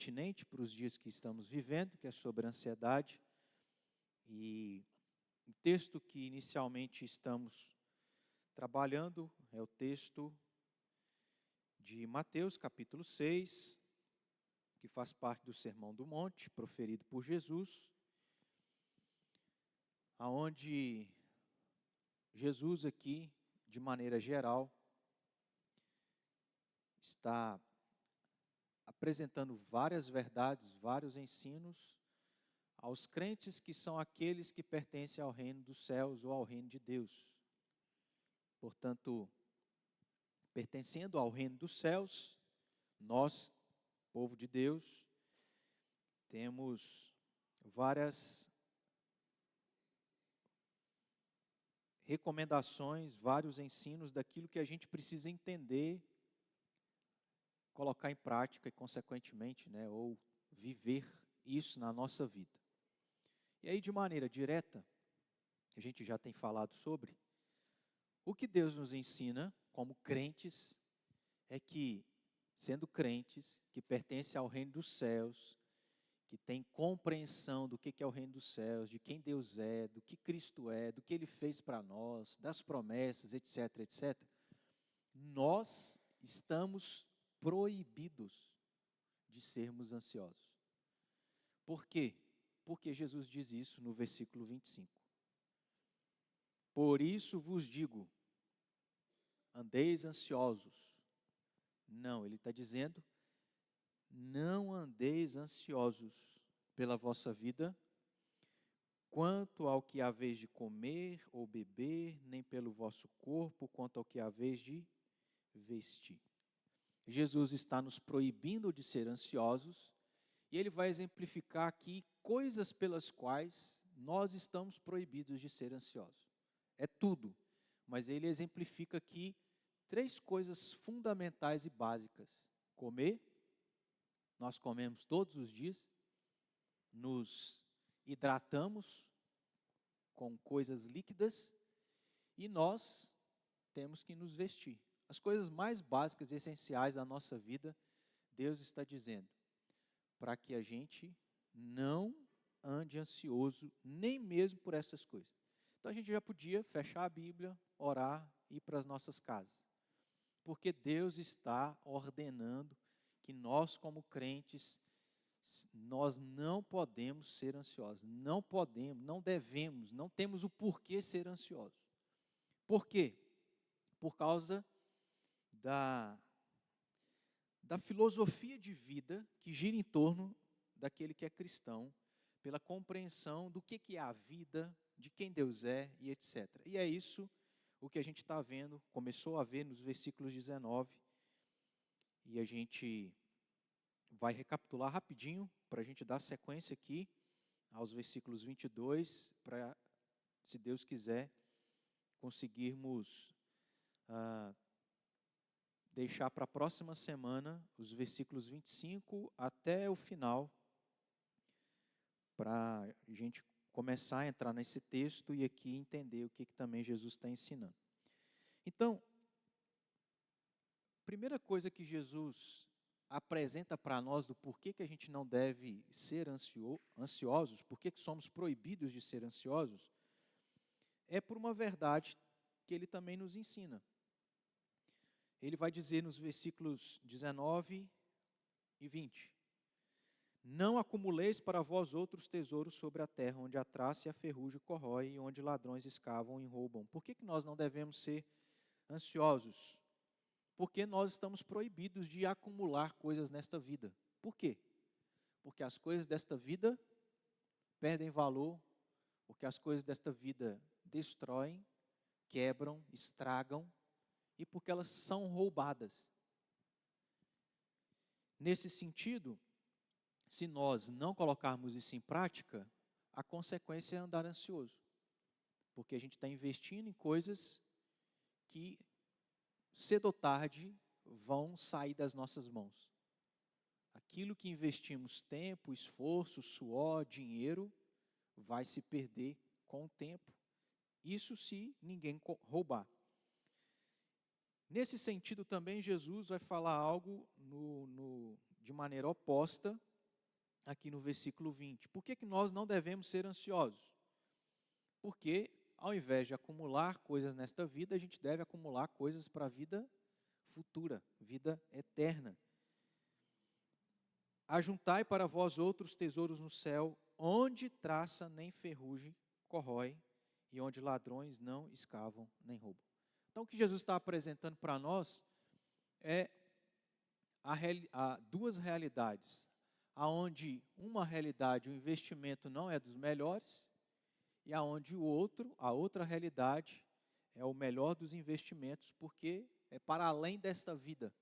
pertinente para os dias que estamos vivendo, que é sobre ansiedade. E o texto que inicialmente estamos trabalhando é o texto de Mateus, capítulo 6, que faz parte do Sermão do Monte, proferido por Jesus, aonde Jesus aqui, de maneira geral, está apresentando várias verdades, vários ensinos aos crentes que são aqueles que pertencem ao reino dos céus ou ao reino de Deus. Portanto, pertencendo ao reino dos céus, nós, povo de Deus, temos várias recomendações, vários ensinos daquilo que a gente precisa entender, colocar em prática e, consequentemente, ou viver isso na nossa vida. E aí, de maneira direta, a gente já tem falado sobre, o que Deus nos ensina como crentes é que, sendo crentes, que pertencem ao reino dos céus, que tem compreensão do que é o reino dos céus, de quem Deus é, do que Cristo é, do que Ele fez para nós, das promessas, etc., etc., nós estamos proibidos de sermos ansiosos. Por quê? Porque Jesus diz isso no versículo 25. Por isso vos digo, andeis ansiosos. Não, ele está dizendo, não andeis ansiosos pela vossa vida, quanto ao que haveis de comer ou beber, nem pelo vosso corpo, quanto ao que haveis de vestir. Jesus está nos proibindo de ser ansiosos, e ele vai exemplificar aqui coisas pelas quais nós estamos proibidos de ser ansiosos. É tudo, mas ele exemplifica aqui 3 coisas fundamentais e básicas. Comer, nós comemos todos os dias, nos hidratamos com coisas líquidas e nós temos que nos vestir. As coisas mais básicas e essenciais da nossa vida, Deus está dizendo, para que a gente não ande ansioso, nem mesmo por essas coisas. Então a gente já podia fechar a Bíblia, orar e ir para as nossas casas. Porque Deus está ordenando que nós, como crentes, nós não podemos ser ansiosos. Não podemos, não devemos, não temos o porquê ser ansiosos. Por quê? Por causa da filosofia de vida que gira em torno daquele que é cristão, pela compreensão do que é a vida, de quem Deus é e etc. E é isso o que a gente está vendo, começou a ver nos versículos 19, e a gente vai recapitular rapidinho, para a gente dar sequência aqui aos versículos 22, para, se Deus quiser, conseguirmos deixar para a próxima semana os versículos 25 até o final, para a gente começar a entrar nesse texto e aqui entender o que também Jesus está ensinando. Então, primeira coisa que Jesus apresenta para nós do porquê que a gente não deve ser ansiosos, porquê que somos proibidos de ser ansiosos, é por uma verdade que ele também nos ensina. Ele vai dizer nos versículos 19 e 20, não acumuleis para vós outros tesouros sobre a terra, onde a traça e a ferrugem corroem, e onde ladrões escavam e roubam. Por que nós não devemos ser ansiosos? Porque nós estamos proibidos de acumular coisas nesta vida. Por quê? Porque as coisas desta vida perdem valor, porque as coisas desta vida destroem, quebram, estragam, e porque elas são roubadas. Nesse sentido, se nós não colocarmos isso em prática, a consequência é andar ansioso. Porque a gente está investindo em coisas que, cedo ou tarde, vão sair das nossas mãos. Aquilo que investimos tempo, esforço, suor, dinheiro, vai se perder com o tempo. Isso se ninguém roubar. Nesse sentido também, Jesus vai falar algo de maneira oposta aqui no versículo 20. Por que nós não devemos ser ansiosos? Porque, ao invés de acumular coisas nesta vida, a gente deve acumular coisas para a vida futura, vida eterna. Ajuntai para vós outros tesouros no céu, onde traça nem ferrugem corrói, e onde ladrões não escavam nem roubam. Então, o que Jesus está apresentando para nós é duas realidades, aonde uma realidade, o investimento não é dos melhores, e aonde a outra realidade é o melhor dos investimentos, porque é para além desta vida.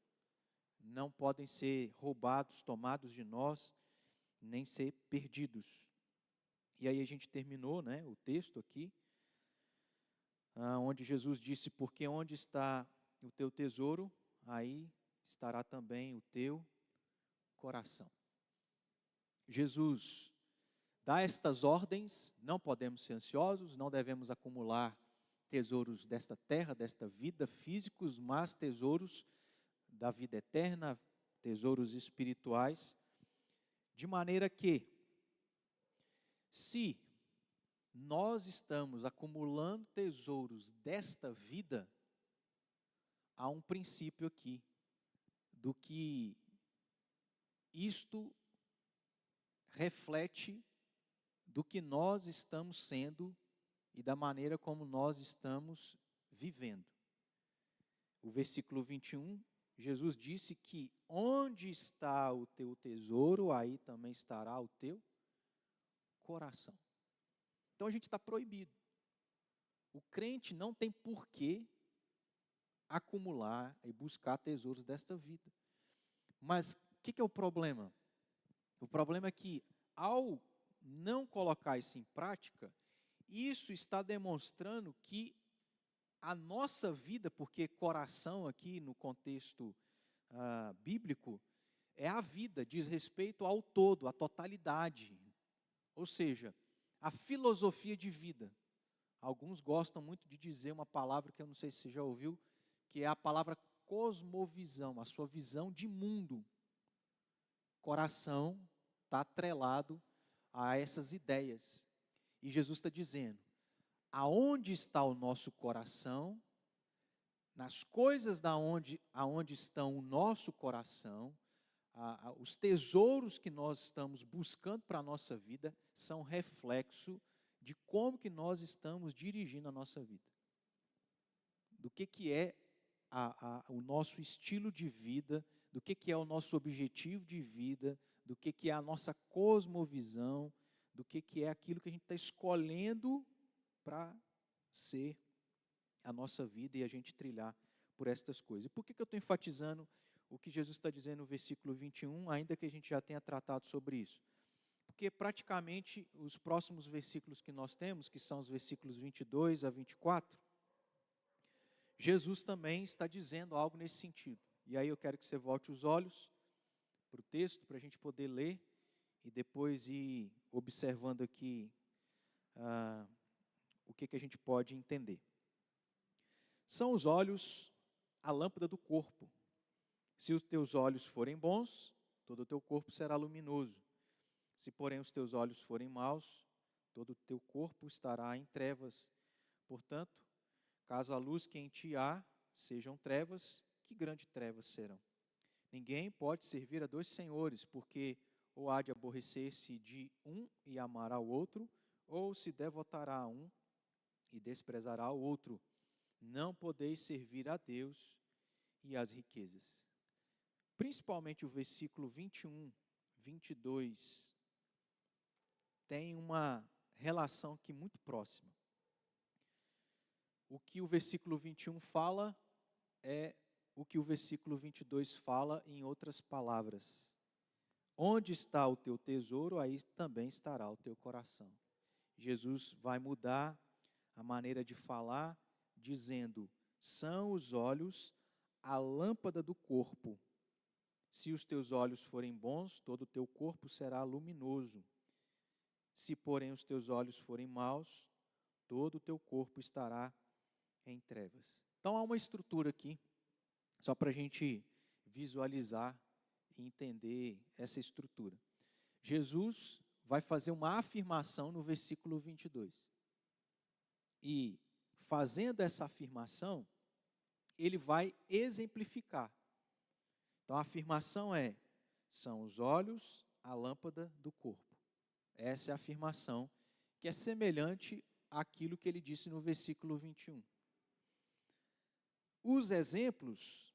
Não podem ser roubados, tomados de nós, nem ser perdidos. E aí a gente terminou, né, o texto aqui, onde Jesus disse, porque onde está o teu tesouro, aí estará também o teu coração. Jesus dá estas ordens, não podemos ser ansiosos, não devemos acumular tesouros desta terra, desta vida, físicos, mas tesouros da vida eterna, tesouros espirituais, de maneira que, se nós estamos acumulando tesouros desta vida, há um princípio aqui, do que isto reflete do que nós estamos sendo e da maneira como nós estamos vivendo. O versículo 21, Jesus disse que onde está o teu tesouro, aí também estará o teu coração. Então a gente está proibido. O crente não tem porquê acumular e buscar tesouros desta vida. Mas o que é o problema? O problema é que, ao não colocar isso em prática, isso está demonstrando que a nossa vida, porque coração aqui no contexto bíblico, é a vida, diz respeito ao todo, à totalidade. Ou seja, a filosofia de vida. Alguns gostam muito de dizer uma palavra que eu não sei se você já ouviu, que é a palavra cosmovisão, a sua visão de mundo. Coração está atrelado a essas ideias. E Jesus está dizendo, aonde está o nosso coração, nas coisas aonde estão o nosso coração, os tesouros que nós estamos buscando para a nossa vida, são reflexo de como que nós estamos dirigindo a nossa vida. Do que é o nosso estilo de vida, do que é o nosso objetivo de vida, do que é a nossa cosmovisão, do que é aquilo que a gente está escolhendo para ser a nossa vida e a gente trilhar por estas coisas. E por que eu estou enfatizando o que Jesus está dizendo no versículo 21, ainda que a gente já tenha tratado sobre isso? Porque praticamente os próximos versículos que nós temos, que são os versículos 22 a 24, Jesus também está dizendo algo nesse sentido. E aí eu quero que você volte os olhos para o texto, para a gente poder ler e depois ir observando aqui o que a gente pode entender. São os olhos a lâmpada do corpo. Se os teus olhos forem bons, todo o teu corpo será luminoso. Se, porém, os teus olhos forem maus, todo o teu corpo estará em trevas. Portanto, caso a luz que em ti há sejam trevas, que grandes trevas serão? Ninguém pode servir a dois senhores, porque ou há de aborrecer-se de um e amar ao outro, ou se devotará a um e desprezará o outro. Não podeis servir a Deus e às riquezas. Principalmente o versículo 21, 22, tem uma relação aqui muito próxima. O que o versículo 21 fala é o que o versículo 22 fala em outras palavras. Onde está o teu tesouro, aí também estará o teu coração. Jesus vai mudar a maneira de falar, dizendo, são os olhos a lâmpada do corpo. Se os teus olhos forem bons, todo o teu corpo será luminoso. Se, porém, os teus olhos forem maus, todo o teu corpo estará em trevas. Então, há uma estrutura aqui, só para a gente visualizar e entender essa estrutura. Jesus vai fazer uma afirmação no versículo 22. E, fazendo essa afirmação, ele vai exemplificar. Então, a afirmação é: são os olhos a lâmpada do corpo. Essa é a afirmação que é semelhante àquilo que ele disse no versículo 21. Os exemplos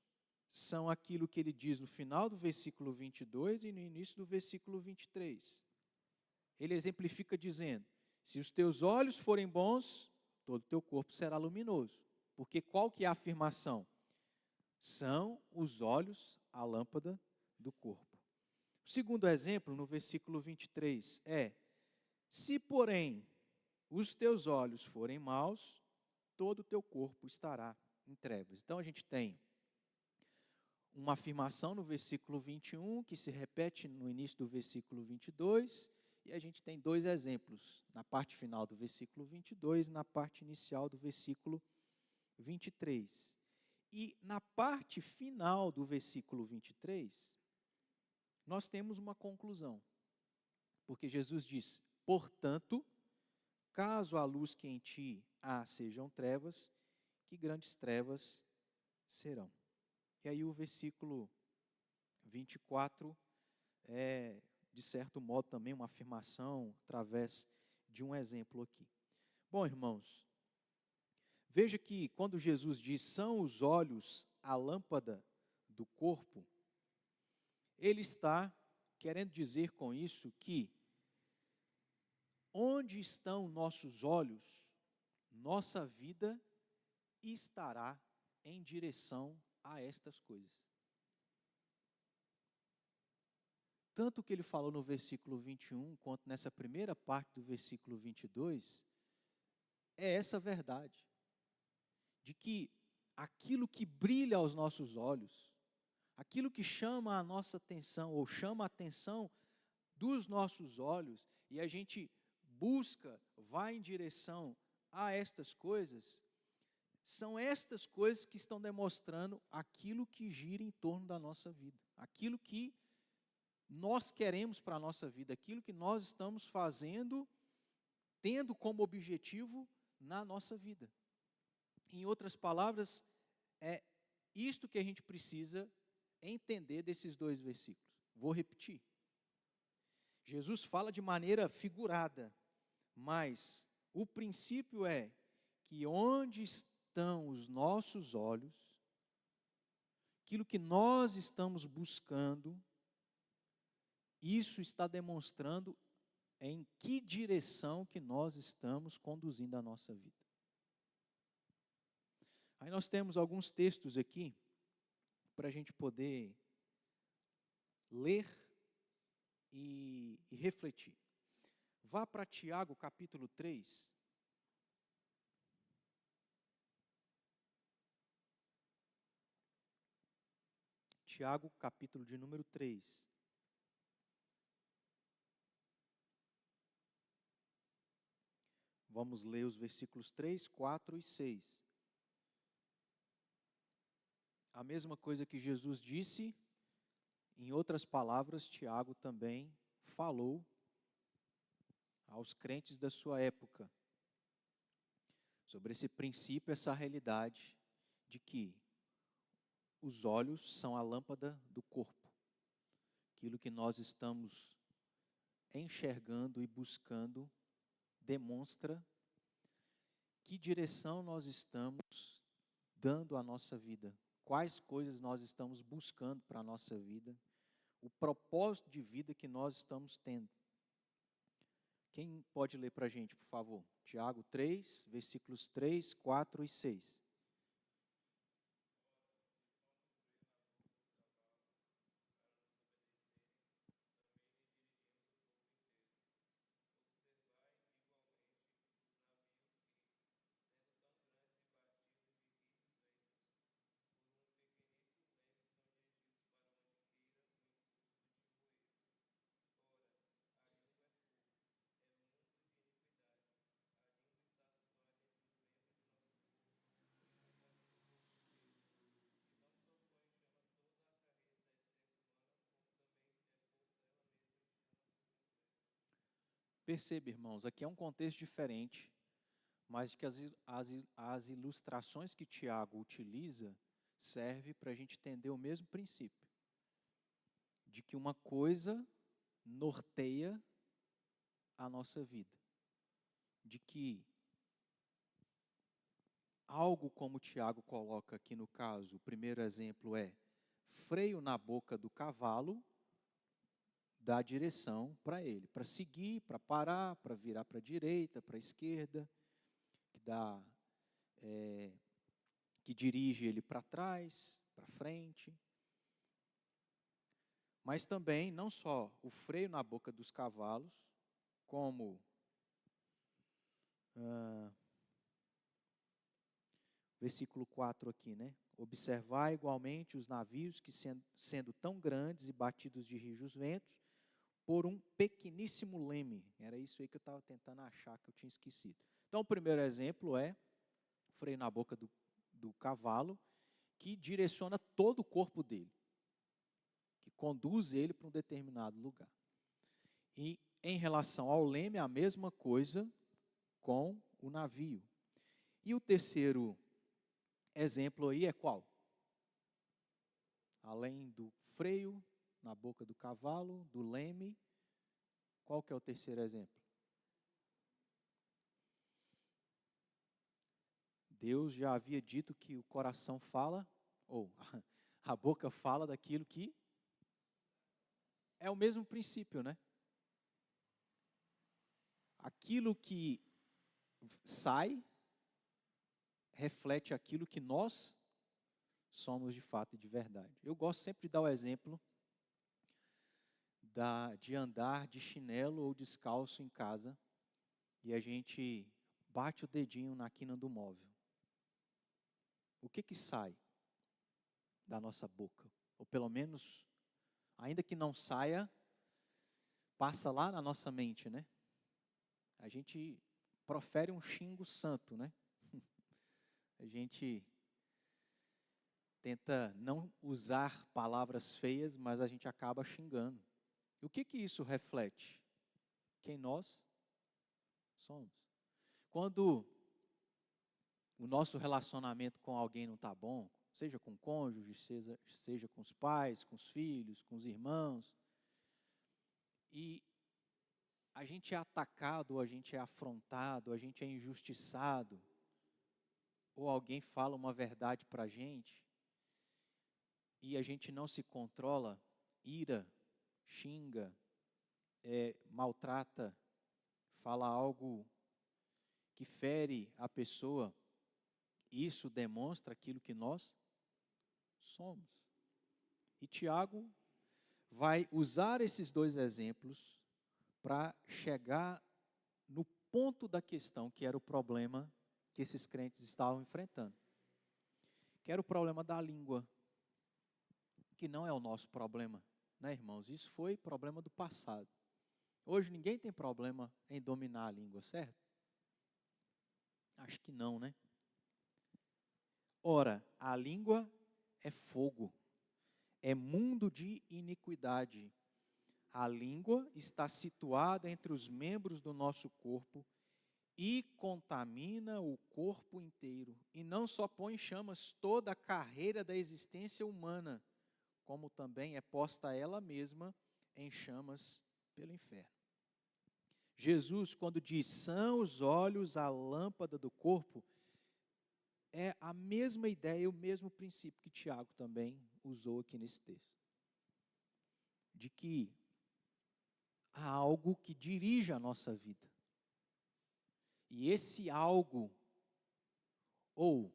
são aquilo que ele diz no final do versículo 22 e no início do versículo 23. Ele exemplifica dizendo: se os teus olhos forem bons, todo o teu corpo será luminoso. Porque qual que é a afirmação? São os olhos a lâmpada do corpo. O segundo exemplo, no versículo 23, é: se, porém, os teus olhos forem maus, todo o teu corpo estará em trevas. Então, a gente tem uma afirmação no versículo 21, que se repete no início do versículo 22, e a gente tem dois exemplos, na parte final do versículo 22 e na parte inicial do versículo 23. E na parte final do versículo 23, nós temos uma conclusão. Porque Jesus diz: portanto, caso a luz que em ti há sejam trevas, que grandes trevas serão. E aí o versículo 24 é, de certo modo, também uma afirmação através de um exemplo aqui. Bom, irmãos, veja que quando Jesus diz: são os olhos a lâmpada do corpo, ele está querendo dizer com isso que onde estão nossos olhos, nossa vida estará em direção a estas coisas. Tanto que ele falou no versículo 21, quanto nessa primeira parte do versículo 22, é essa verdade, de que aquilo que brilha aos nossos olhos, aquilo que chama a nossa atenção, ou chama a atenção dos nossos olhos, e a gente busca, vai em direção a estas coisas, são estas coisas que estão demonstrando aquilo que gira em torno da nossa vida, aquilo que nós queremos para a nossa vida, aquilo que nós estamos fazendo, tendo como objetivo na nossa vida. Em outras palavras, é isto que a gente precisa entender desses dois versículos. Vou repetir. Jesus fala de maneira figurada, mas o princípio é que onde estão os nossos olhos, aquilo que nós estamos buscando, isso está demonstrando em que direção que nós estamos conduzindo a nossa vida. Aí nós temos alguns textos aqui para a gente poder ler e refletir. Vá para Tiago capítulo 3. Tiago capítulo de número 3. Vamos ler os versículos 3, 4 e 6. A mesma coisa que Jesus disse, em outras palavras, Tiago também falou aos crentes da sua época sobre esse princípio, essa realidade de que os olhos são a lâmpada do corpo. Aquilo que nós estamos enxergando e buscando demonstra que direção nós estamos dando à nossa vida, quais coisas nós estamos buscando para a nossa vida, o propósito de vida que nós estamos tendo. Quem pode ler para a gente, por favor? Tiago 3, versículos 3, 4 e 6. Perceba, irmãos, aqui é um contexto diferente, mas que as ilustrações que Tiago utiliza servem para a gente entender o mesmo princípio, de que uma coisa norteia a nossa vida, de que algo como Tiago coloca aqui no caso, o primeiro exemplo é freio na boca do cavalo, dá direção para ele, para seguir, para parar, para virar para a direita, para a esquerda, que dirige ele para trás, para frente. Mas também, não só o freio na boca dos cavalos, como versículo 4 aqui, né? Observar igualmente os navios que sendo tão grandes e batidos de rijos ventos, por um pequeníssimo leme. Era isso aí que eu estava tentando achar, que eu tinha esquecido. Então, o primeiro exemplo é freio na boca do cavalo, que direciona todo o corpo dele, que conduz ele para um determinado lugar. E em relação ao leme, a mesma coisa com o navio. E o terceiro exemplo aí é qual? Além do freio na boca do cavalo, do leme, qual que é o terceiro exemplo? Deus já havia dito que o coração fala, ou a boca fala daquilo que é o mesmo princípio, né? Aquilo que sai reflete aquilo que nós somos de fato e de verdade. Eu gosto sempre de dar o exemplo de andar de chinelo ou descalço em casa e a gente bate o dedinho na quina do móvel. O que sai da nossa boca? Ou pelo menos, ainda que não saia, passa lá na nossa mente, né? A gente profere um xingo santo, né? A gente tenta não usar palavras feias, mas a gente acaba xingando. E o que isso reflete? Quem nós somos. Quando o nosso relacionamento com alguém não está bom, seja com o cônjuge, seja com os pais, com os filhos, com os irmãos, e a gente é atacado, ou a gente é afrontado, a gente é injustiçado, ou alguém fala uma verdade para a gente, e a gente não se controla, ira, xinga, maltrata, fala algo que fere a pessoa, isso demonstra aquilo que nós somos. E Tiago vai usar esses dois exemplos para chegar no ponto da questão, que era o problema que esses crentes estavam enfrentando. Que era o problema da língua, que não é o nosso problema, né, irmãos? Isso foi problema do passado. Hoje ninguém tem problema em dominar a língua, certo? Acho que não, né? Ora, a língua é fogo, é mundo de iniquidade. A língua está situada entre os membros do nosso corpo e contamina o corpo inteiro. E não só põe em chamas toda a carreira da existência humana, como também é posta ela mesma em chamas pelo inferno. Jesus, quando diz, são os olhos a lâmpada do corpo, é a mesma ideia, o mesmo princípio que Tiago também usou aqui nesse texto. De que há algo que dirige a nossa vida. E esse algo, ou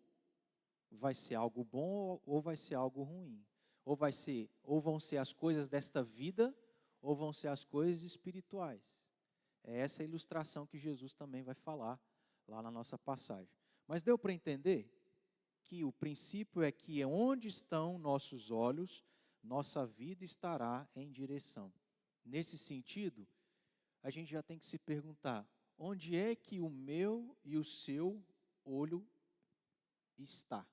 vai ser algo bom, ou vai ser algo ruim. Ou vão ser as coisas desta vida, ou vão ser as coisas espirituais. É essa a ilustração que Jesus também vai falar lá na nossa passagem. Mas deu para entender que o princípio é que onde estão nossos olhos, nossa vida estará em direção. Nesse sentido, a gente já tem que se perguntar, onde é que o meu e o seu olho está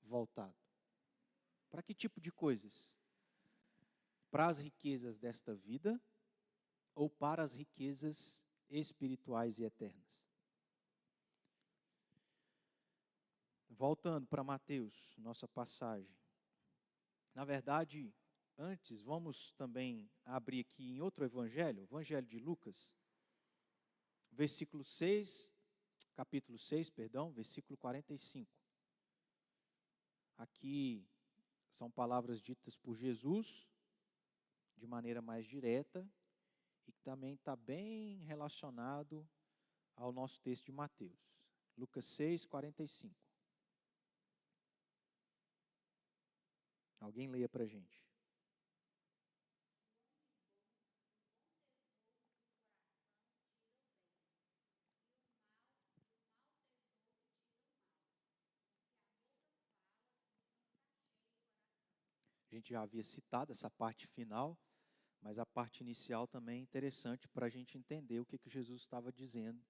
voltado? Para que tipo de coisas? Para as riquezas desta vida ou para as riquezas espirituais e eternas. Voltando para Mateus, nossa passagem. Na verdade, antes, vamos também abrir aqui em outro evangelho, Evangelho de Lucas, capítulo 6, versículo 45. Aqui são palavras ditas por Jesus, de maneira mais direta, e que também está bem relacionado ao nosso texto de Mateus. Lucas 6, 45. Alguém leia para a gente. A gente já havia citado essa parte final, mas a parte inicial também é interessante para a gente entender o que Jesus estava dizendo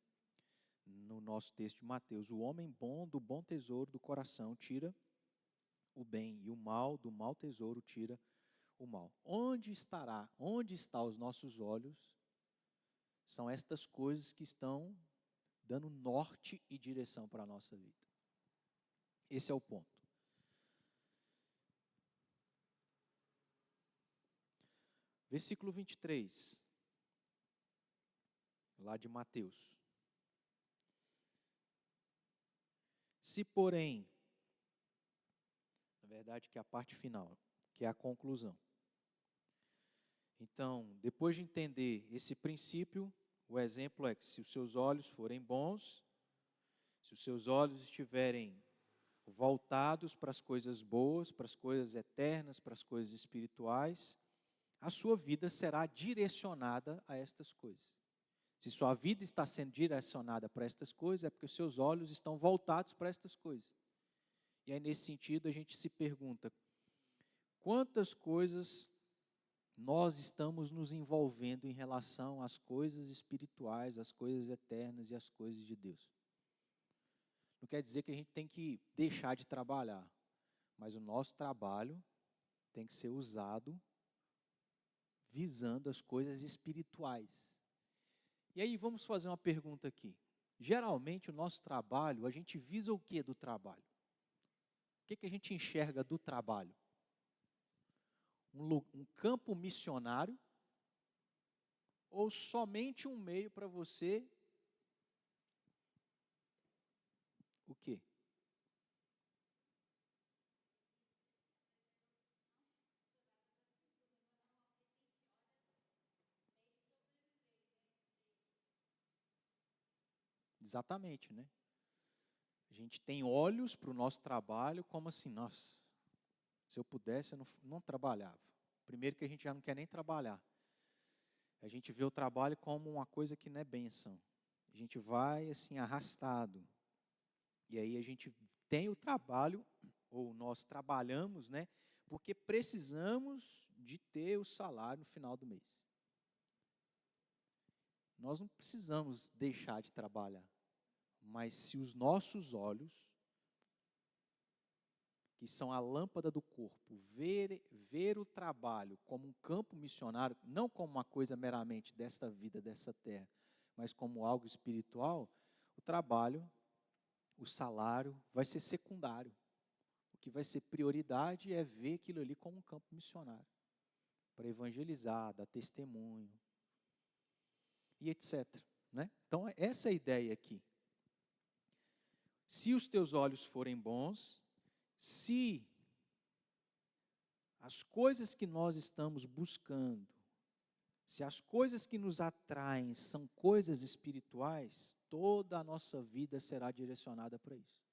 no nosso texto de Mateus. O homem bom do bom tesouro do coração tira o bem, e o mal do mau tesouro tira o mal. Onde está os nossos olhos? São estas coisas que estão dando norte e direção para a nossa vida. Esse é o ponto. Versículo 23, lá de Mateus. Se, porém, na verdade, que é a parte final, que é a conclusão. Então, depois de entender esse princípio, o exemplo é que se os seus olhos forem bons, se os seus olhos estiverem voltados para as coisas boas, para as coisas eternas, para as coisas espirituais, a sua vida será direcionada a estas coisas. Se sua vida está sendo direcionada para estas coisas, é porque os seus olhos estão voltados para estas coisas. E aí, nesse sentido, a gente se pergunta, quantas coisas nós estamos nos envolvendo em relação às coisas espirituais, às coisas eternas e às coisas de Deus? Não quer dizer que a gente tem que deixar de trabalhar, mas o nosso trabalho tem que ser usado visando as coisas espirituais. E aí vamos fazer uma pergunta aqui. Geralmente o nosso trabalho, a gente visa o que do trabalho? O que a gente enxerga do trabalho? Um campo missionário ou somente um meio para você o quê? Exatamente, né? A gente tem olhos para o nosso trabalho como assim, nossa, se eu pudesse eu não trabalhava. Primeiro que a gente já não quer nem trabalhar. A gente vê o trabalho como uma coisa que não é bênção. A gente vai assim arrastado. E aí a gente tem o trabalho, ou nós trabalhamos, né? Porque precisamos de ter o salário no final do mês. Nós não precisamos deixar de trabalhar. Mas se os nossos olhos, que são a lâmpada do corpo, ver o trabalho como um campo missionário, não como uma coisa meramente desta vida, dessa terra, mas como algo espiritual, o trabalho, o salário vai ser secundário. O que vai ser prioridade é ver aquilo ali como um campo missionário, para evangelizar, dar testemunho, e etc. Né? Então, essa é a ideia aqui. Se os teus olhos forem bons, se as coisas que nós estamos buscando, se as coisas que nos atraem são coisas espirituais, toda a nossa vida será direcionada para isso.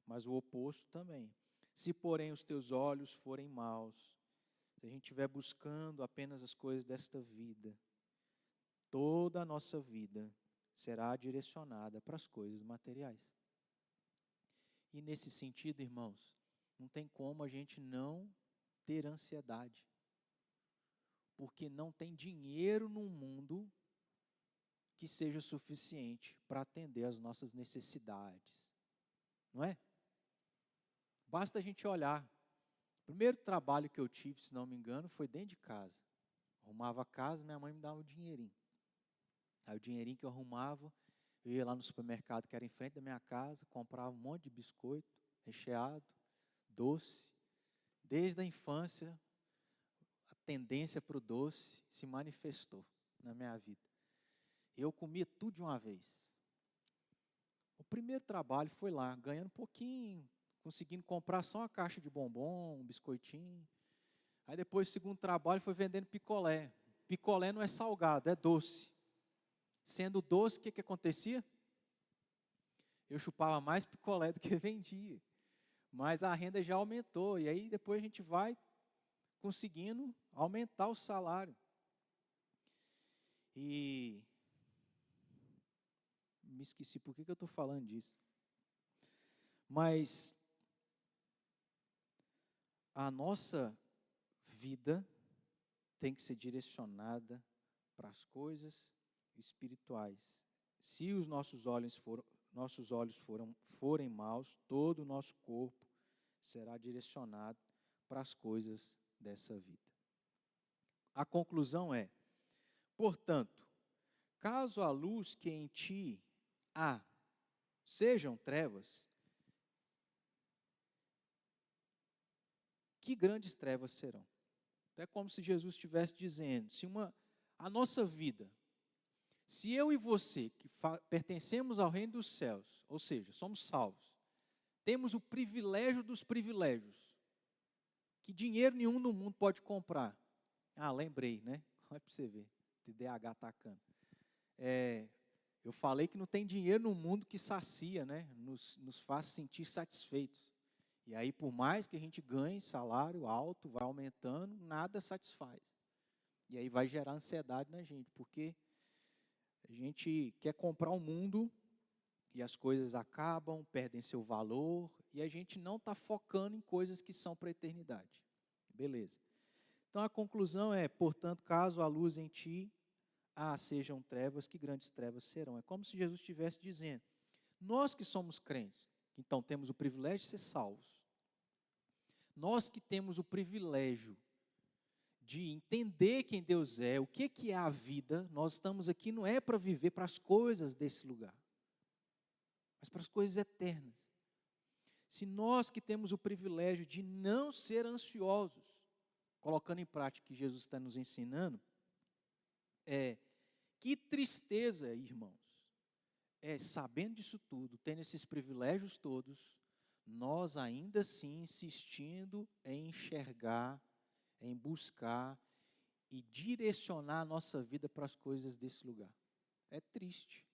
Mas o oposto também. Se, porém, os teus olhos forem maus, se a gente estiver buscando apenas as coisas desta vida, toda a nossa vida será direcionada para as coisas materiais. E nesse sentido, irmãos, não tem como a gente não ter ansiedade. Porque não tem dinheiro no mundo que seja suficiente para atender às nossas necessidades. Não é? Basta a gente olhar. O primeiro trabalho que eu tive, se não me engano, foi dentro de casa. Arrumava a casa, minha mãe me dava um dinheirinho. Aí o dinheirinho que eu arrumava, eu ia lá no supermercado que era em frente da minha casa, comprava um monte de biscoito recheado, doce. Desde a infância, a tendência para o doce se manifestou na minha vida. Eu comia tudo de uma vez. O primeiro trabalho foi lá, ganhando um pouquinho, conseguindo comprar só uma caixa de bombom, um biscoitinho. Aí depois o segundo trabalho foi vendendo picolé. Picolé não é salgado, é doce. Sendo doce, o que acontecia? Eu chupava mais picolé do que vendia. Mas a renda já aumentou. E aí depois a gente vai conseguindo aumentar o salário. E me esqueci por que eu estou falando disso. Mas a nossa vida tem que ser direcionada para as coisas espirituais. Se os nossos olhos forem maus, todo o nosso corpo será direcionado para as coisas dessa vida. A conclusão é, portanto, caso a luz que em ti há sejam trevas, que grandes trevas serão? É como se Jesus estivesse dizendo, a nossa vida, se eu e você, que pertencemos ao reino dos céus, ou seja, somos salvos, temos o privilégio dos privilégios, que dinheiro nenhum no mundo pode comprar. Ah, lembrei, né? Olha para você ver, TDAH atacando. Eu falei que não tem dinheiro no mundo que sacia, né? Nos faz sentir satisfeitos. E aí, por mais que a gente ganhe salário alto, vai aumentando, nada satisfaz. E aí vai gerar ansiedade na gente, porque a gente quer comprar o mundo e as coisas acabam, perdem seu valor, e a gente não está focando em coisas que são para a eternidade. Beleza. Então a conclusão é, portanto, caso a luz em ti sejam trevas, que grandes trevas serão. É como se Jesus estivesse dizendo, nós que somos crentes, então temos o privilégio de ser salvos. Nós que temos o privilégio de entender quem Deus é, o que é a vida, nós estamos aqui não é para viver para as coisas desse lugar, mas para as coisas eternas. Se nós que temos o privilégio de não ser ansiosos, colocando em prática o que Jesus está nos ensinando, que tristeza, irmãos, sabendo disso tudo, tendo esses privilégios todos, nós ainda assim insistindo em enxergar, em buscar e direcionar a nossa vida para as coisas desse lugar. É triste,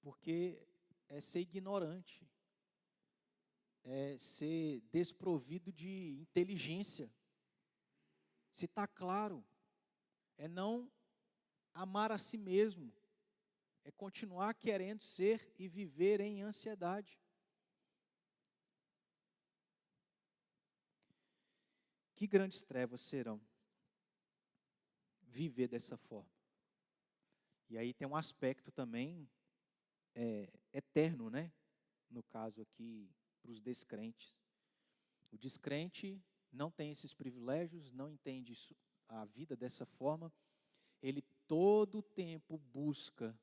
porque é ser ignorante, é ser desprovido de inteligência. Se está claro, é não amar a si mesmo, é continuar querendo ser e viver em ansiedade. Que grandes trevas serão viver dessa forma. E aí tem um aspecto também eterno, né? No caso aqui, para os descrentes. O descrente não tem esses privilégios, não entende a vida dessa forma. Ele todo o tempo busca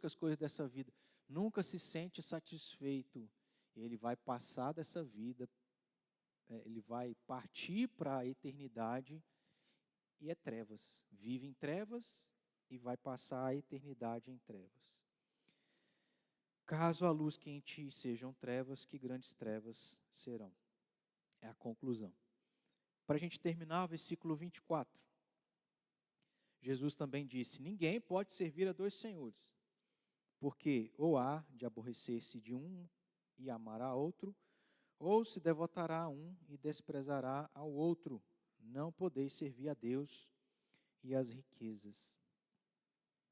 as coisas dessa vida, nunca se sente satisfeito. Ele vai passar dessa vida, ele vai partir para a eternidade e é trevas. Vive em trevas e vai passar a eternidade em trevas. Caso a luz que em ti sejam trevas, que grandes trevas serão. É a conclusão. Para a gente terminar, versículo 24. Jesus também disse, ninguém pode servir a dois senhores, porque ou há de aborrecer-se de um e amará a outro, ou se devotará a um e desprezará ao outro. Não podeis servir a Deus e às riquezas.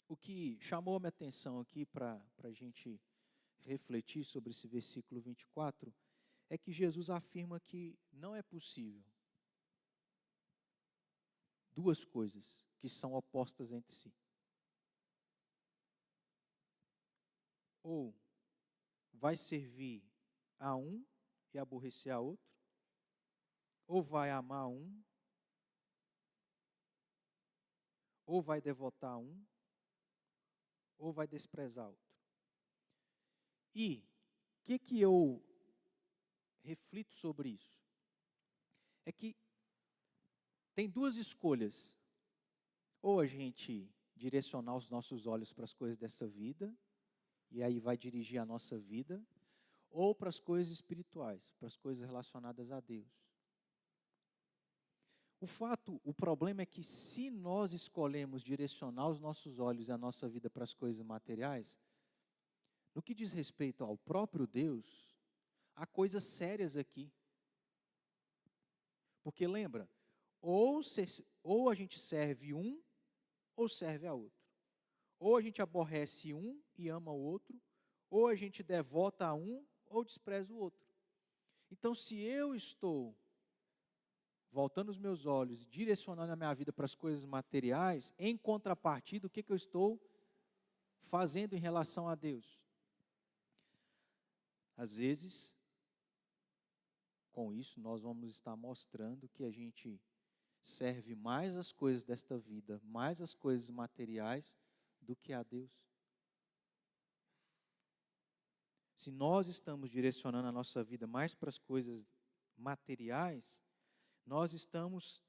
O que chamou a minha atenção aqui para a gente refletir sobre esse versículo 24, é que Jesus afirma que não é possível duas coisas que são opostas entre si. Ou vai servir a um e aborrecer a outro, ou vai amar um, ou vai devotar a um ou vai desprezar outro? E o que eu reflito sobre isso? É que tem duas escolhas. Ou a gente direcionar os nossos olhos para as coisas dessa vida, e aí vai dirigir a nossa vida, ou para as coisas espirituais, para as coisas relacionadas a Deus. O problema é que se nós escolhemos direcionar os nossos olhos e a nossa vida para as coisas materiais, no que diz respeito ao próprio Deus, há coisas sérias aqui. Porque lembra, ou a gente serve um, ou serve a outro. Ou a gente aborrece um e ama o outro, ou a gente devota a um, ou despreza o outro. Então, se eu estou voltando os meus olhos, direcionando a minha vida para as coisas materiais, em contrapartida, o que eu estou fazendo em relação a Deus? Às vezes, com isso, nós vamos estar mostrando que a gente serve mais as coisas desta vida, mais as coisas materiais, do que a Deus. Se nós estamos direcionando a nossa vida mais para as coisas materiais, nós estamos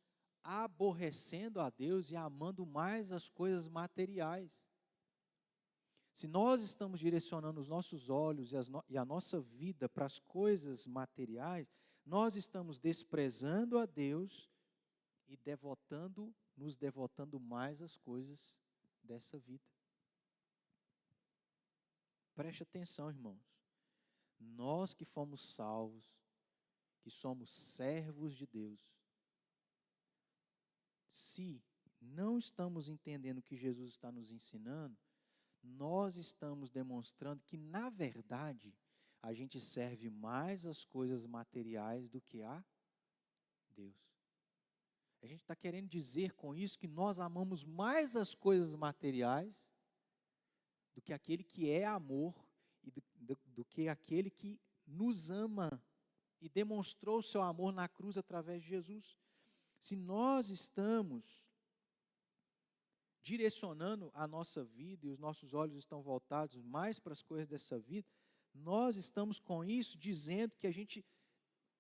aborrecendo a Deus e amando mais as coisas materiais. Se nós estamos direcionando os nossos olhos e a nossa vida para as coisas materiais, nós estamos desprezando a Deus e nos devotando mais às coisas dessa vida. Preste atenção, irmãos. Nós que fomos salvos, que somos servos de Deus, se não estamos entendendo o que Jesus está nos ensinando, nós estamos demonstrando que, na verdade, a gente serve mais as coisas materiais do que a Deus. A gente está querendo dizer com isso que nós amamos mais as coisas materiais do que aquele que é amor e do que aquele que nos ama e demonstrou o seu amor na cruz através de Jesus. Se nós estamos direcionando a nossa vida e os nossos olhos estão voltados mais para as coisas dessa vida, nós estamos com isso dizendo que a gente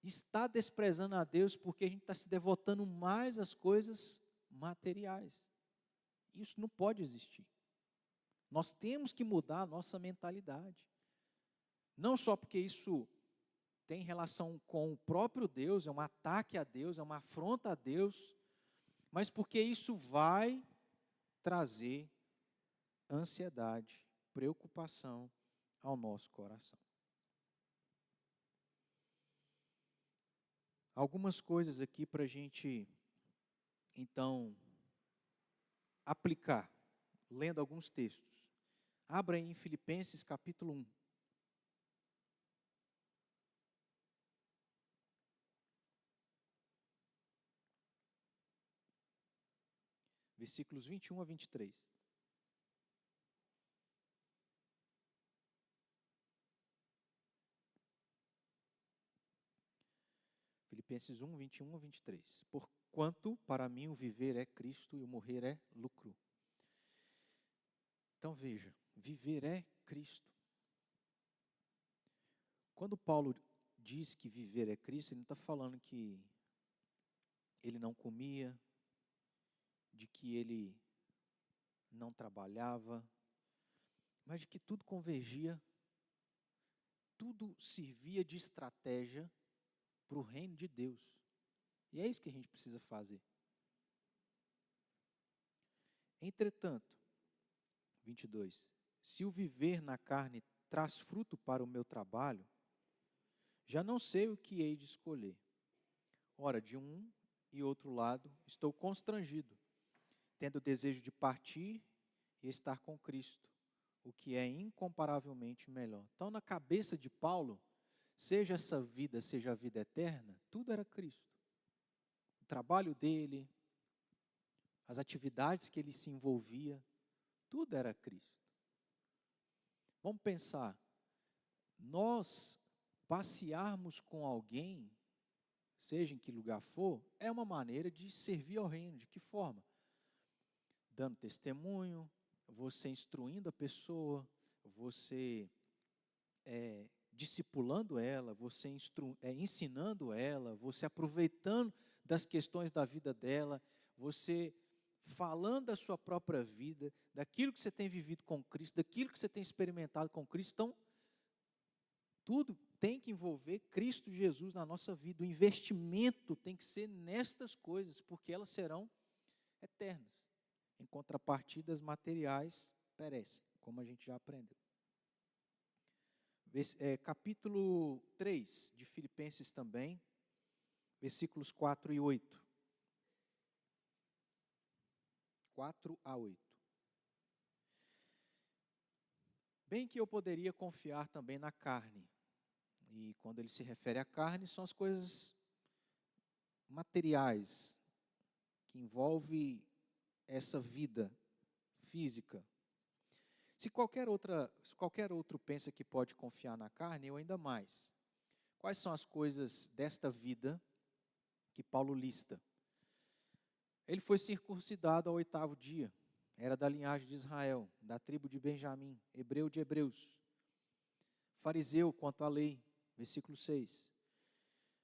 está desprezando a Deus porque a gente está se devotando mais às coisas materiais. Isso não pode existir. Nós temos que mudar a nossa mentalidade. Não só porque isso tem relação com o próprio Deus, é um ataque a Deus, é uma afronta a Deus, mas porque isso vai trazer ansiedade, preocupação ao nosso coração. Algumas coisas aqui para a gente, então, aplicar, lendo alguns textos. Abra aí em Filipenses capítulo 1. Versículos 21 a 23. Filipenses 1, 21 a 23. Porquanto para mim o viver é Cristo e o morrer é lucro. Então veja, viver é Cristo. Quando Paulo diz que viver é Cristo, ele não está falando que ele não comia, de que ele não trabalhava, mas de que tudo convergia, tudo servia de estratégia para o reino de Deus. E é isso que a gente precisa fazer. Entretanto, 22, se o viver na carne traz fruto para o meu trabalho, já não sei o que hei de escolher. Ora, de um e outro lado, estou constrangido, tendo o desejo de partir e estar com Cristo, o que é incomparavelmente melhor. Então, na cabeça de Paulo, seja essa vida, seja a vida eterna, tudo era Cristo. O trabalho dele, as atividades que ele se envolvia, tudo era Cristo. Vamos pensar, nós passearmos com alguém, seja em que lugar for, é uma maneira de servir ao reino. De que forma? Dando testemunho, você instruindo a pessoa, você discipulando ela, você ensinando ela, você aproveitando das questões da vida dela, você falando da sua própria vida, daquilo que você tem vivido com Cristo, daquilo que você tem experimentado com Cristo. Então, tudo tem que envolver Cristo Jesus na nossa vida. O investimento tem que ser nestas coisas, porque elas serão eternas. Em contrapartida, as materiais perecem, como a gente já aprendeu. Capítulo 3 de Filipenses também, versículos 4 e 8. 4 a 8. Bem que eu poderia confiar também na carne. E quando ele se refere à carne, são as coisas materiais, que envolvem essa vida física. Se qualquer outro pensa que pode confiar na carne, eu ainda mais. Quais são as coisas desta vida que Paulo lista? Ele foi circuncidado ao 8º dia, era da linhagem de Israel, da tribo de Benjamim, hebreu de hebreus, fariseu quanto à lei, versículo 6.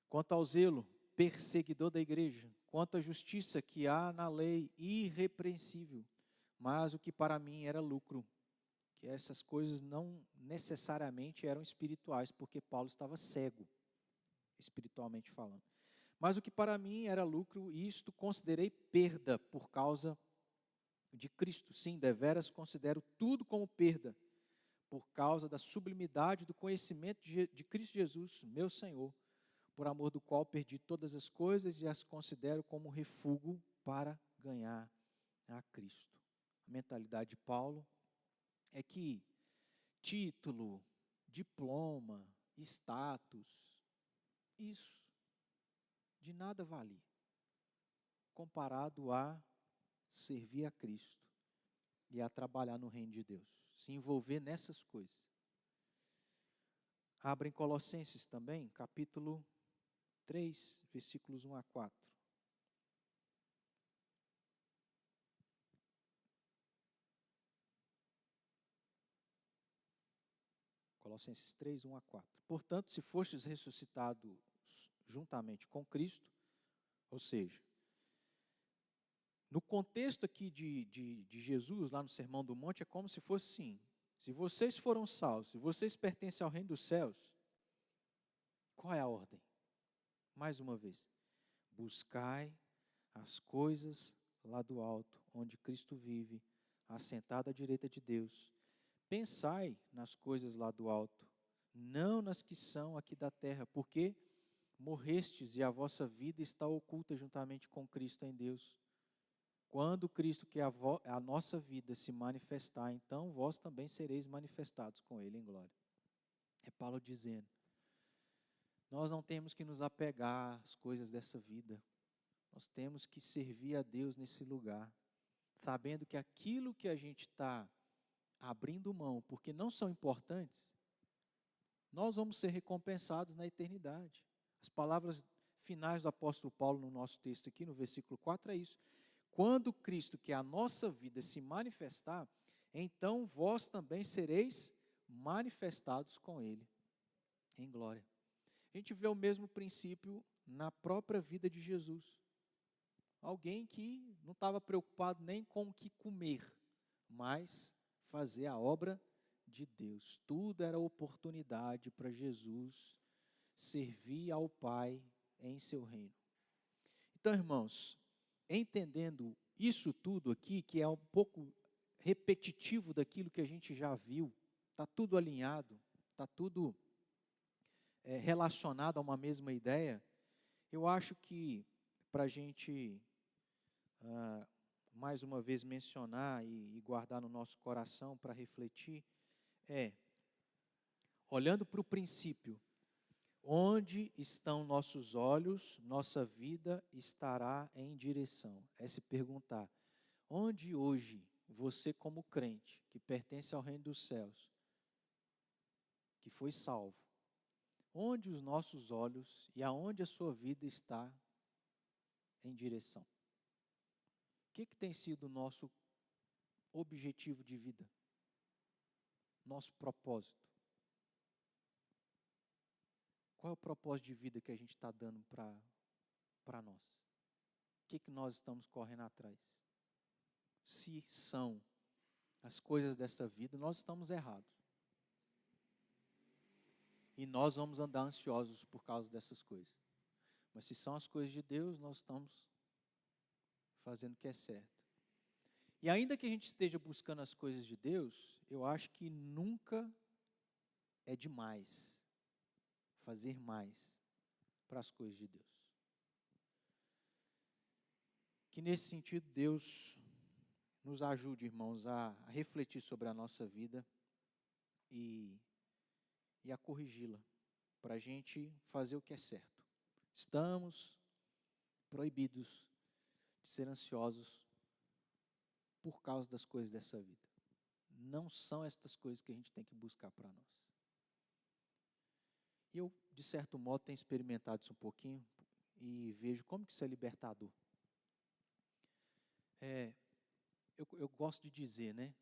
Quanto ao zelo, perseguidor da igreja, quanto à justiça que há na lei, irrepreensível, mas o que para mim era lucro, que essas coisas não necessariamente eram espirituais, porque Paulo estava cego, espiritualmente falando. Mas o que para mim era lucro, isto considerei perda por causa de Cristo. Sim, deveras considero tudo como perda, por causa da sublimidade do conhecimento de Cristo Jesus, meu Senhor, por amor do qual perdi todas as coisas e as considero como refúgio para ganhar a Cristo. A mentalidade de Paulo é que título, diploma, status, isso de nada vale comparado a servir a Cristo e a trabalhar no reino de Deus, se envolver nessas coisas. Abra em Colossenses também, capítulo 3, versículos 1 a 4. Colossenses 3, 1 a 4. Portanto, se fostes ressuscitados juntamente com Cristo, ou seja, no contexto aqui de Jesus, lá no Sermão do Monte, é como se fosse assim: se vocês foram salvos, se vocês pertencem ao reino dos céus, qual é a ordem? Mais uma vez, buscai as coisas lá do alto, onde Cristo vive, assentado à direita de Deus. Pensai nas coisas lá do alto, não nas que são aqui da terra, porque morrestes e a vossa vida está oculta juntamente com Cristo em Deus. Quando Cristo, que é a nossa vida, se manifestar, então vós também sereis manifestados com Ele em glória. É Paulo dizendo, nós não temos que nos apegar às coisas dessa vida, nós temos que servir a Deus nesse lugar, sabendo que aquilo que a gente está abrindo mão, porque não são importantes, nós vamos ser recompensados na eternidade. As palavras finais do apóstolo Paulo no nosso texto aqui, no versículo 4, é isso. Quando Cristo, que é a nossa vida, se manifestar, então vós também sereis manifestados com Ele em glória. A gente vê o mesmo princípio na própria vida de Jesus. Alguém que não estava preocupado nem com o que comer, mas fazer a obra de Deus. Tudo era oportunidade para Jesus servir ao Pai em seu reino. Então, irmãos, entendendo isso tudo aqui, que é um pouco repetitivo daquilo que a gente já viu, está tudo alinhado, está tudo relacionado a uma mesma ideia, eu acho que para a gente, mais uma vez, mencionar e guardar no nosso coração para refletir, olhando para o princípio, onde estão nossos olhos, nossa vida estará em direção. É se perguntar, onde hoje você como crente, que pertence ao reino dos céus, que foi salvo, onde os nossos olhos e aonde a sua vida está em direção? O que tem sido o nosso objetivo de vida, nosso propósito. Qual é o propósito de vida que a gente está dando para nós? O que nós estamos correndo atrás? Se são as coisas dessa vida, nós estamos errados. E nós vamos andar ansiosos por causa dessas coisas. Mas se são as coisas de Deus, nós estamos fazendo o que é certo. E ainda que a gente esteja buscando as coisas de Deus, eu acho que nunca é demais fazer mais para as coisas de Deus. Que nesse sentido Deus nos ajude, irmãos, a refletir sobre a nossa vida e a corrigi-la, para a gente fazer o que é certo. Estamos proibidos de ser ansiosos por causa das coisas dessa vida. Não são estas coisas que a gente tem que buscar para nós. E eu, de certo modo, tenho experimentado isso um pouquinho e vejo como que isso é libertador. Eu gosto de dizer, né?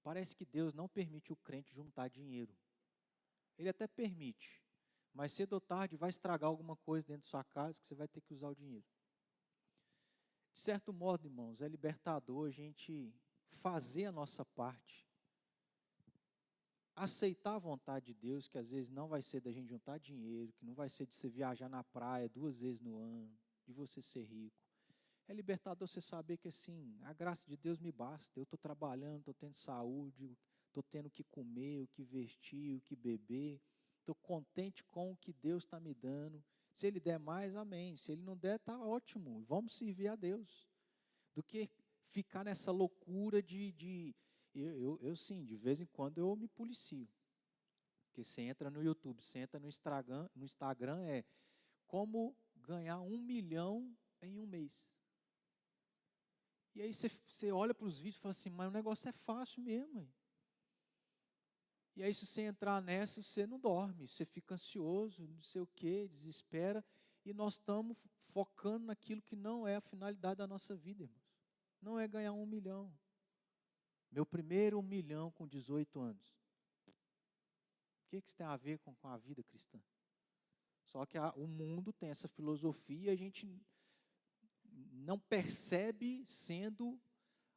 Parece que Deus não permite o crente juntar dinheiro. Ele até permite, mas cedo ou tarde vai estragar alguma coisa dentro de sua casa que você vai ter que usar o dinheiro. De certo modo, irmãos, é libertador a gente fazer a nossa parte, aceitar a vontade de Deus, que às vezes não vai ser da gente juntar dinheiro, que não vai ser de você viajar na praia 2 vezes no ano, de você ser rico. É libertador você saber que assim, a graça de Deus me basta, eu estou trabalhando, estou tendo saúde, estou tendo o que comer, o que vestir, o que beber, estou contente com o que Deus está me dando. Se Ele der mais, amém. Se Ele não der, está ótimo, vamos servir a Deus. Do que ficar nessa loucura eu sim, de vez em quando eu me policio. Porque você entra no YouTube, você entra no Instagram é como ganhar 1 milhão em um mês. E aí você olha para os vídeos e fala assim, mas o negócio é fácil mesmo. Hein? E aí se você entrar nessa, você não dorme, você fica ansioso, não sei o quê, desespera. E nós estamos focando naquilo que não é a finalidade da nossa vida, irmãos. Não é ganhar 1 milhão. Meu primeiro 1 milhão com 18 anos. O que isso tem a ver com a vida cristã? Só que o mundo tem essa filosofia e a gente não percebe sendo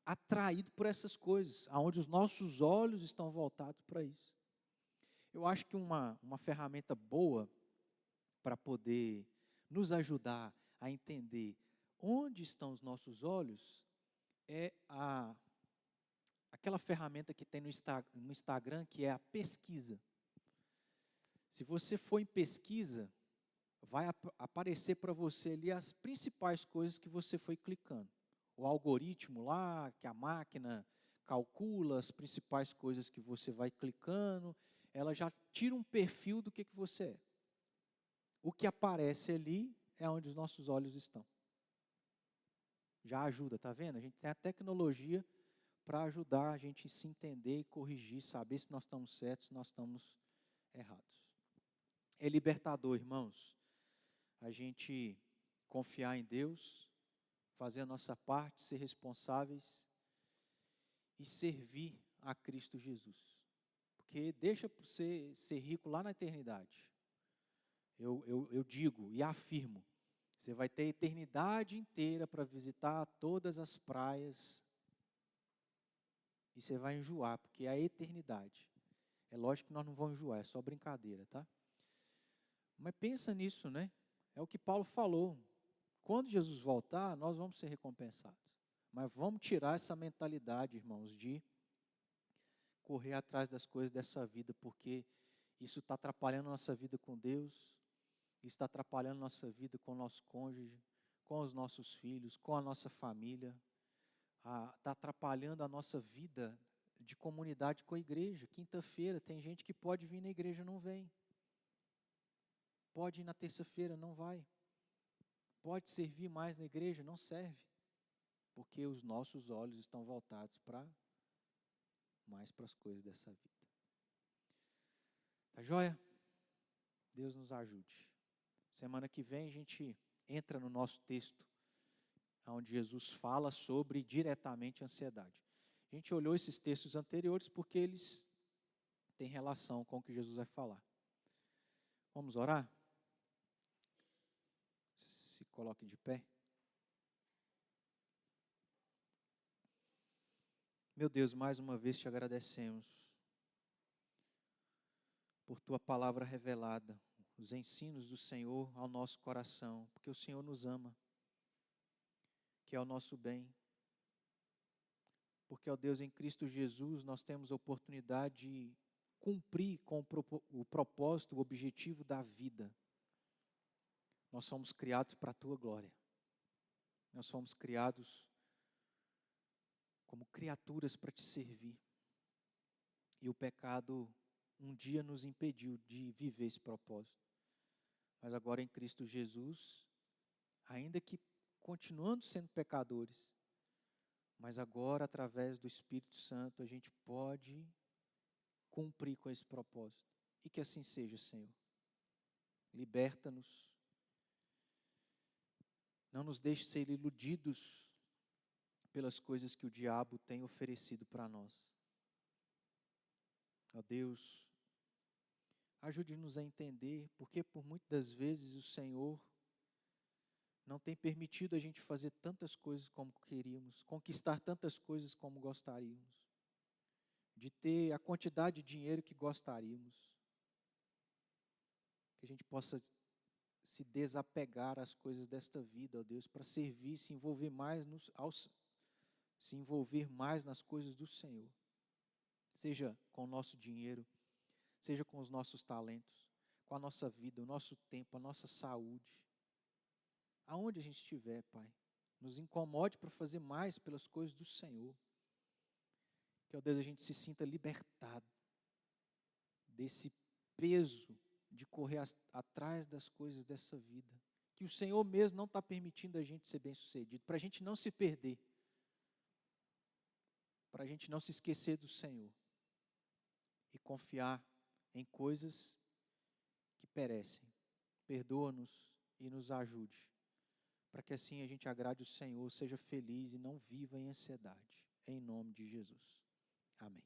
atraído por essas coisas, aonde os nossos olhos estão voltados para isso. Eu acho que uma ferramenta boa para poder nos ajudar a entender onde estão os nossos olhos é aquela ferramenta que tem no Instagram, que é a pesquisa. Se você for em pesquisa, vai aparecer para você ali as principais coisas que você foi clicando. O algoritmo lá, que a máquina calcula as principais coisas que você vai clicando, ela já tira um perfil do que você é. O que aparece ali é onde os nossos olhos estão. Já ajuda, tá vendo? A gente tem a tecnologia para ajudar a gente a se entender e corrigir, saber se nós estamos certos, se nós estamos errados. É libertador, irmãos, a gente confiar em Deus, fazer a nossa parte, ser responsáveis e servir a Cristo Jesus. Porque deixa por ser rico lá na eternidade. Eu digo e afirmo, você vai ter a eternidade inteira para visitar todas as praias e você vai enjoar, porque é a eternidade. É lógico que nós não vamos enjoar, é só brincadeira, tá? Mas pensa nisso, né? É o que Paulo falou. Quando Jesus voltar, nós vamos ser recompensados. Mas vamos tirar essa mentalidade, irmãos, de correr atrás das coisas dessa vida, porque isso está atrapalhando a nossa vida com Deus, isso está atrapalhando a nossa vida com o nosso cônjuge, com os nossos filhos, com a nossa família, está atrapalhando a nossa vida de comunidade com a igreja. Quinta-feira tem gente que pode vir na igreja e não vem. Pode ir na terça-feira, não vai. Pode servir mais na igreja, não serve. Porque os nossos olhos estão voltados mais para as coisas dessa vida. Tá joia? Deus nos ajude. Semana que vem a gente entra no nosso texto, onde Jesus fala sobre diretamente a ansiedade. A gente olhou esses textos anteriores porque eles têm relação com o que Jesus vai falar. Vamos orar? Se coloque de pé. Meu Deus, mais uma vez te agradecemos por tua palavra revelada, os ensinos do Senhor ao nosso coração, porque o Senhor nos ama, que é o nosso bem. Porque, ó Deus, em Cristo Jesus nós temos a oportunidade de cumprir com o propósito, o objetivo da vida. Nós somos criados para a tua glória. Nós fomos criados como criaturas para te servir. E o pecado um dia nos impediu de viver esse propósito. Mas agora em Cristo Jesus, ainda que continuando sendo pecadores, mas agora através do Espírito Santo a gente pode cumprir com esse propósito. E que assim seja, Senhor. Liberta-nos. Não nos deixe ser iludidos pelas coisas que o diabo tem oferecido para nós. Ó Deus, ajude-nos a entender, porque por muitas das vezes o Senhor não tem permitido a gente fazer tantas coisas como queríamos, conquistar tantas coisas como gostaríamos, de ter a quantidade de dinheiro que gostaríamos, que a gente possa se desapegar às coisas desta vida, ó Deus, para servir, se envolver mais nas coisas do Senhor, seja com o nosso dinheiro, seja com os nossos talentos, com a nossa vida, o nosso tempo, a nossa saúde. Aonde a gente estiver, Pai, nos incomode para fazer mais pelas coisas do Senhor. Que, ó Deus, a gente se sinta libertado desse peso de correr atrás das coisas dessa vida. Que o Senhor mesmo não está permitindo a gente ser bem-sucedido, para a gente não se perder, para a gente não se esquecer do Senhor e confiar em coisas que perecem. Perdoa-nos e nos ajude, para que assim a gente agrade o Senhor, seja feliz e não viva em ansiedade. Em nome de Jesus. Amém.